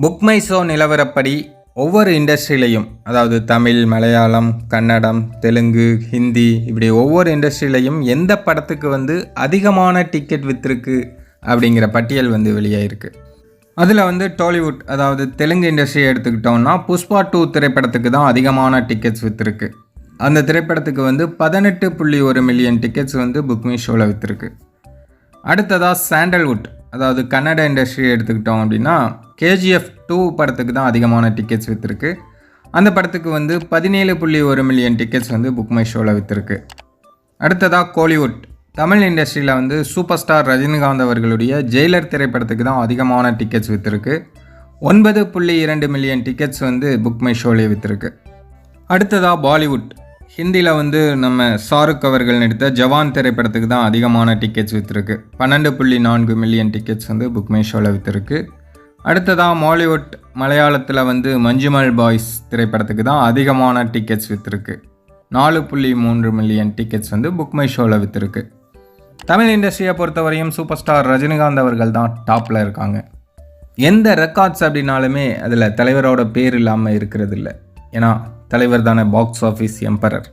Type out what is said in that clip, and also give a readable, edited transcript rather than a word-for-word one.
Book my show நிலவரப்படி ஒவ்வொரு இண்டஸ்ட்ரியிலையும், அதாவது தமிழ், மலையாளம், கன்னடம், தெலுங்கு, ஹிந்தி, இப்படி ஒவ்வொரு இண்டஸ்ட்ரியிலையும் எந்த படத்துக்கு அதிகமான டிக்கெட் விற்றுருக்கு அப்படிங்கிற பட்டியல் வெளியாயிருக்கு. அதில் டாலிவுட், அதாவது தெலுங்கு இண்டஸ்ட்ரியை எடுத்துக்கிட்டோம்னா புஷ்பா 2 திரைப்படத்துக்கு தான் அதிகமான டிக்கெட்ஸ் விற்றுருக்கு. அந்த திரைப்படத்துக்கு 18.1 மில்லியன் டிக்கெட்ஸ் புக் மை ஷோவில் விற்றுருக்கு. அடுத்ததாக சாண்டல்வுட், அதாவது கன்னட இண்டஸ்ட்ரியை எடுத்துக்கிட்டோம் அப்படின்னா KGF 2 படத்துக்கு தான் அதிகமான டிக்கெட்ஸ் விற்றுருக்கு. அந்த படத்துக்கு 17.1 மில்லியன் டிக்கெட்ஸ் புக் மை ஷோவில் விற்றுருக்கு. அடுத்ததாக கோலிவுட், தமிழ் இண்டஸ்ட்ரியில் சூப்பர் ஸ்டார் ரஜினிகாந்த் அவர்களுடைய ஜெயிலர் திரைப்படத்துக்கு தான் அதிகமான டிக்கெட்ஸ் விற்றுருக்கு. 9.2 மில்லியன் டிக்கெட்ஸ் புக் மை ஷோவிலே விற்றுருக்கு. அடுத்ததாக பாலிவுட், ஹிந்தியில் நம்ம ஷாருக் அவர்கள் நடித்த ஜவான் திரைப்படத்துக்கு தான் அதிகமான டிக்கெட்ஸ் விற்றுருக்கு. 12.4 மில்லியன் டிக்கெட்ஸ் புக் மை ஷோவில் விற்றுருக்கு. அடுத்ததாக மாலிவுட், மலையாளத்தில் மஞ்சுமல் பாய்ஸ் திரைப்படத்துக்கு தான் அதிகமான டிக்கெட்ஸ் விற்றுருக்கு. 4.3 மில்லியன் டிக்கெட்ஸ் புக் மை ஷோவில் விற்றுருக்கு. தமிழ் இண்டஸ்ட்ரியை பொறுத்தவரையும் சூப்பர் ஸ்டார் ரஜினிகாந்த் அவர்கள் தான் டாப்பில் இருக்காங்க. எந்த ரெக்கார்ட்ஸ் அப்படின்னாலுமே அதில் தலைவரோட பேர் இல்லாமல் இருக்கிறது இல்லை. ஏன்னா தலைவர் தானே பாக்ஸ் ஆஃபீஸ் எம்பரர்.